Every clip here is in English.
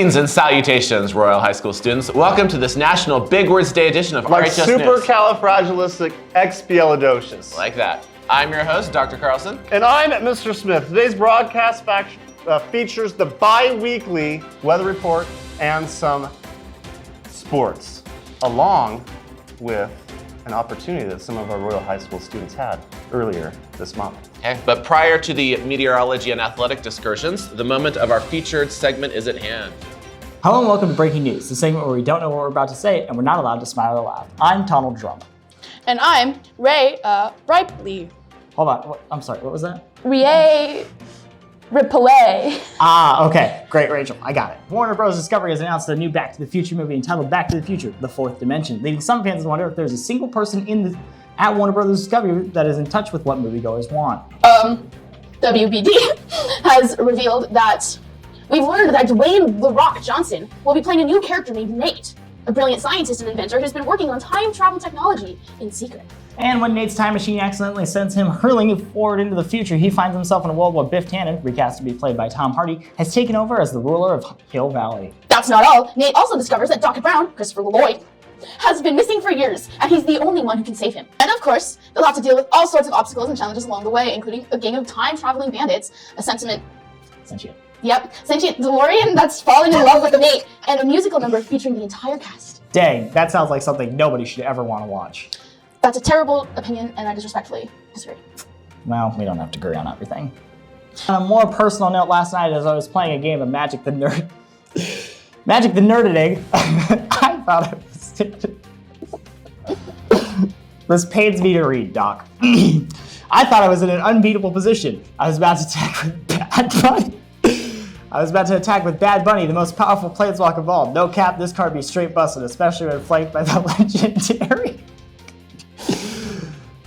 Greetings and salutations, Royal High School students. Welcome to this National Big Words Day edition of RHS News. Supercalifragilisticexpialidocious. Like that. I'm your host, Dr. Carlson. And I'm Mr. Smith. Today's broadcast features the bi-weekly weather report and some sports, along with an opportunity that some of our Royal High School students had earlier this month. Okay, but prior to the meteorology and athletic discussions, the moment of our featured segment is at hand. Hello and welcome to Breaking News, the segment where we don't know what we're about to say and we're not allowed to smile or laugh. I'm Donald Drum. And I'm Ray Ripley. Hold on, I'm sorry, what was that? Ray Ripley. Ah, okay, great, Rachel, I got it. Warner Bros. Discovery has announced a new Back to the Future movie entitled Back to the Future, The Fourth Dimension, leaving some fans to wonder if there's a single person at Warner Bros. Discovery that is in touch with what moviegoers want. WBD has revealed that we've learned that Dwayne "The Rock" Johnson will be playing a new character named Nate, a brilliant scientist and inventor who's been working on time travel technology in secret. And when Nate's time machine accidentally sends him hurling forward into the future, he finds himself in a world where Biff Tannen, recast to be played by Tom Hardy, has taken over as the ruler of Hill Valley. That's not all. Nate also discovers that Dr. Brown, Christopher Lloyd, has been missing for years, and he's the only one who can save him. And of course, they'll have to deal with all sorts of obstacles and challenges along the way, including a gang of time-traveling bandits, a sentient DeLorean that's falling in love with Nate, and a musical number featuring the entire cast. Dang, that sounds like something nobody should ever want to watch. That's a terrible opinion, and I disrespectfully disagree. Well, we don't have to agree on everything. On a more personal note, last night as I was playing a game of Magic the Nerditing, I thought it this pains me to read, Doc. I thought I was in an unbeatable position. I was about to attack with Bad Bunny, the most powerful planeswalker of all. No cap, this card be straight busted, especially when flanked by the legendary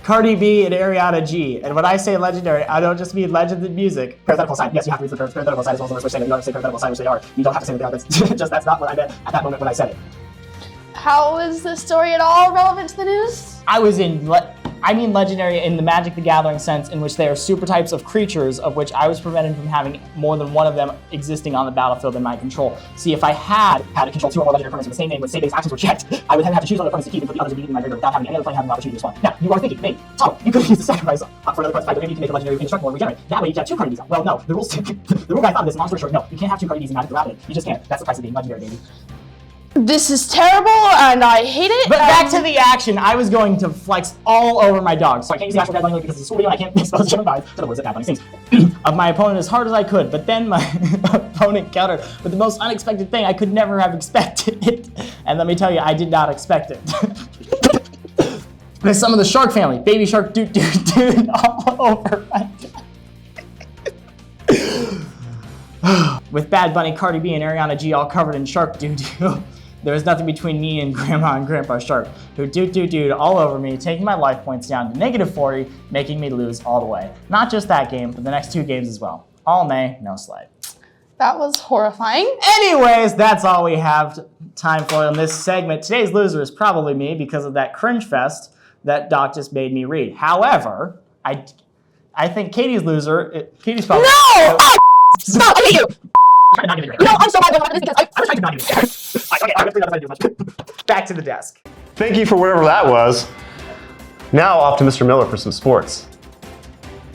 Cardi B and Ariana G. And when I say legendary, I don't just mean legends in music. Parenthetical sign. Yes, you have to read the parenthetical sign as well as the first saying. You don't have to say parenthetical sign, which they are. You don't have to say that. That's not what I meant at that moment when I said it. How is this story at all relevant to the news? I mean legendary in the Magic the Gathering sense, in which they are super types of creatures, of which I was prevented from having more than one of them existing on the battlefield in my control. See, if I had to control two or more legendary permanents with the same name, with same base actions were checked, I would then have to choose other permanents to keep and put the others immediately in my graveyard without having any other player having the opportunity to respond. Now, you are thinking, maybe, so you could use the sacrifice for another permanent, maybe you can make a legendary indestructible and regenerate. That way you can have two Cardi Bs out. Well, no, the rule guy thought of this, long story short, no, you can't have two Cardi Bs in Magic the Gathering. You just can't. That's the price of being legendary, baby. This is terrible, and I hate it. But back to the action, I was going to flex all over my dog, so I can't use the actual Bad Bunny because it's a super deal, and I can't expose Gemini to the words that Bad Bunny sings of my opponent as hard as I could, but then my opponent countered with the most unexpected thing I could never have expected. And let me tell you, I did not expect it. There's some of the shark family, baby shark dude all over my dog. With Bad Bunny, Cardi B, and Ariana G all covered in shark doo-doo. There was nothing between me and Grandma and Grandpa Shark, who do all over me, taking my life points down to -40, making me lose all the way. Not just that game, but the next two games as well. All May, no slide. That was horrifying. Anyways, that's all we have time for in this segment. Today's loser is probably me because of that cringe fest that Doc just made me read. However, I think Katie's loser, Katie's probably— No! Stop! I hate you! I'm not gonna No, I'm so mad going on this because I was trying to not do it. Okay, I'm not gonna do much. Back to the desk. Thank you for whatever that was. Now off to Mr. Miller for some sports.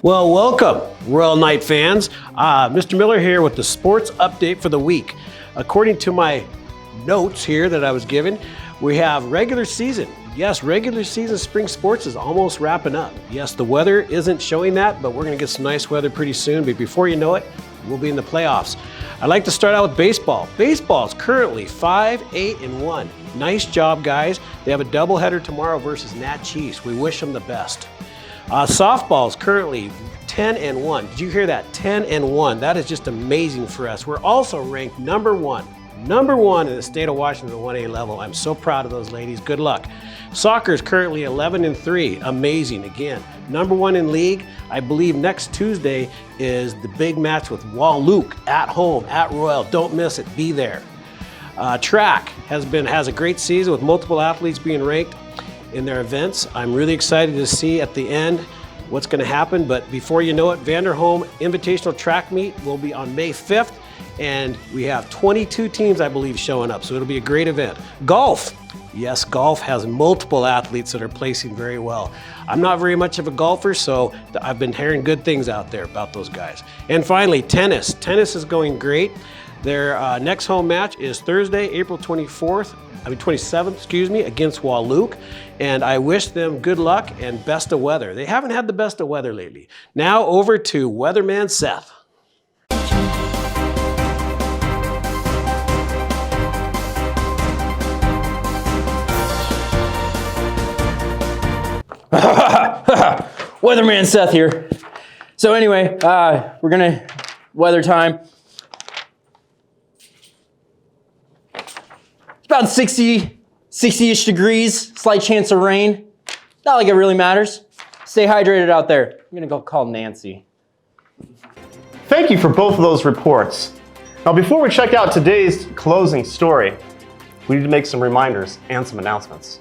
Well, welcome, Royal Knight fans. Mr. Miller here with the sports update for the week. According to my notes here that I was given, we have regular season. Yes, regular season spring sports is almost wrapping up. Yes, the weather isn't showing that, but we're going to get some nice weather pretty soon. But before you know it, we'll be in the playoffs. I'd like to start out with baseball. Baseball is currently 5-8-1. Nice job, guys. They have a doubleheader tomorrow versus Nat Chiefs. We wish them the best. Softball is currently 10-1. Did you hear that? 10-1. That is just amazing for us. We're also ranked number one in the state of Washington at 1A level. I'm so proud of those ladies. Good luck. Soccer is currently 11-3. Amazing again. Number one in league. I believe next Tuesday is the big match with Wall-Luke at home at Royal. Don't miss it. Be there. Track has a great season with multiple athletes being ranked in their events. I'm really excited to see at the end what's going to happen. But before you know it, Vanderholm Invitational Track Meet will be on May 5th. and we have 22 teams, I believe, showing up, so it'll be a great event. Golf. Yes, golf has multiple athletes that are placing very well. I'm not very much of a golfer, so I've been hearing good things out there about those guys. And finally, tennis. Tennis is going great. Their next home match is Thursday, April 27th, against Walook. And I wish them good luck and best of weather. They haven't had the best of weather lately. Now over to Weatherman Seth. Weatherman Seth here. So anyway, we're gonna weather time. It's about 60-ish degrees, slight chance of rain. Not like it really matters. Stay hydrated out there. I'm gonna go call Nancy. Thank you for both of those reports. Now, before we check out today's closing story, we need to make some reminders and some announcements.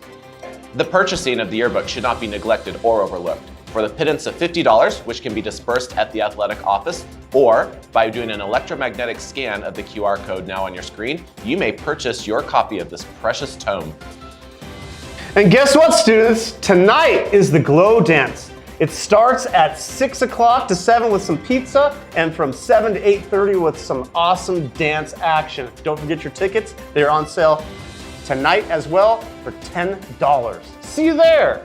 The purchasing of the yearbook should not be neglected or overlooked. For the pittance of $50, which can be dispersed at the athletic office, or by doing an electromagnetic scan of the QR code now on your screen, you may purchase your copy of this precious tome. And guess what, students? Tonight is the Glow Dance. It starts at 6 o'clock to 7 with some pizza, and from 7 to 8:30 with some awesome dance action. Don't forget your tickets. They're on sale tonight as well for $10. See you there.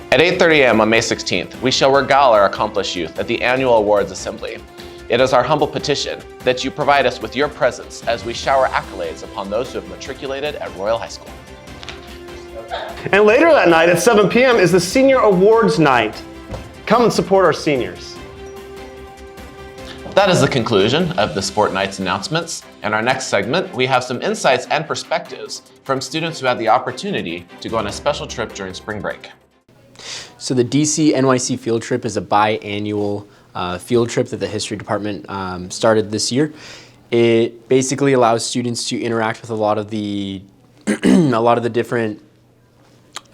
At 8:30 a.m. on May 16th, we shall regale our accomplished youth at the annual awards assembly. It is our humble petition that you provide us with your presence as we shower accolades upon those who have matriculated at Royal High School. And later that night at 7 p.m. is the Senior Awards Night. Come and support our seniors. That is the conclusion of the Sport Night's announcements. In our next segment, we have some insights and perspectives from students who had the opportunity to go on a special trip during spring break. So the DC NYC field trip is a biannual field trip that the history department started this year. It basically allows students to interact with a lot of the different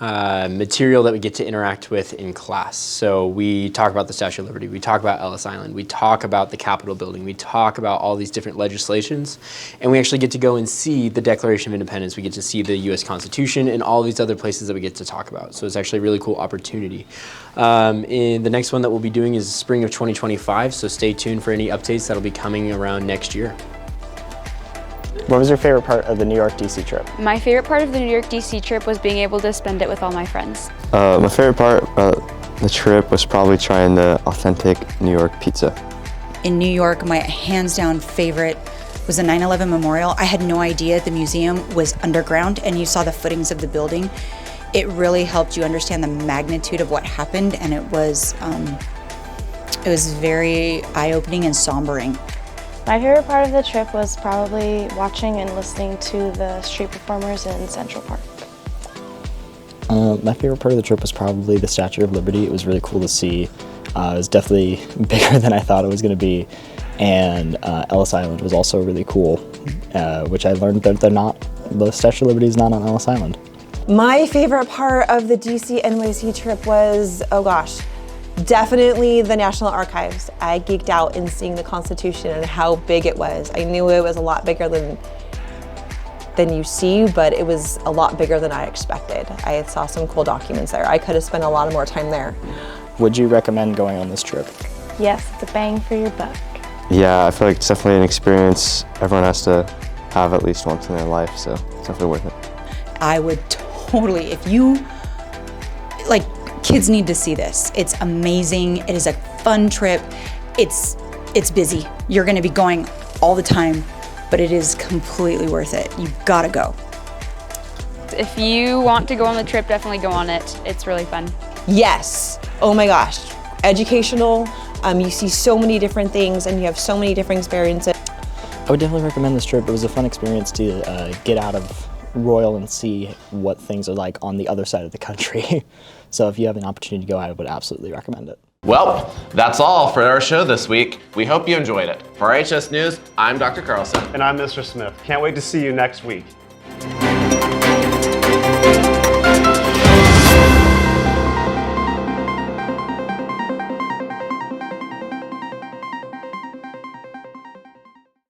material that we get to interact with in class. So we talk about the Statue of Liberty, we talk about Ellis Island, we talk about the Capitol building, we talk about all these different legislations, and we actually get to go and see the Declaration of Independence, we get to see the US Constitution and all these other places that we get to talk about. So it's actually a really cool opportunity. And the next one that we'll be doing is spring of 2025, so stay tuned for any updates that'll be coming around next year. What was your favorite part of the New York DC trip? My favorite part of the New York DC trip was being able to spend it with all my friends. My favorite part of the trip was probably trying the authentic New York pizza. In New York, my hands down favorite was the 9/11 Memorial. I had no idea the museum was underground and you saw the footings of the building. It really helped you understand the magnitude of what happened, and it was very eye-opening and sombering. My favorite part of the trip was probably watching and listening to the street performers in Central Park. My favorite part of the trip was probably the Statue of Liberty. It was really cool to see. It was definitely bigger than I thought it was going to be. And Ellis Island was also really cool, which I learned that the Statue of Liberty is not on Ellis Island. My favorite part of the DC NYC trip was, definitely the National Archives. I geeked out in seeing the Constitution and how big it was. I knew it was a lot bigger than you see, but it was a lot bigger than I expected. I saw some cool documents there. I could have spent a lot more time there. Would you recommend going on this trip? Yes, it's a bang for your buck. Yeah, I feel like it's definitely an experience everyone has to have at least once in their life, so it's definitely worth it. I would totally, if you, kids need to see this. It's amazing. It is a fun trip. It's busy. You're going to be going all the time, but it is completely worth it. You've got to go. If you want to go on the trip, definitely go on it. It's really fun. Yes. Oh my gosh. Educational. You see so many different things and you have so many different experiences. I would definitely recommend this trip. It was a fun experience to get out of Royal and see what things are like on the other side of the country. So if you have an opportunity to go, I would absolutely recommend it. Well, that's all for our show this week. We hope you enjoyed it. For RHS News, I'm Dr. Carlson. And I'm Mr. Smith. Can't wait to see you next week.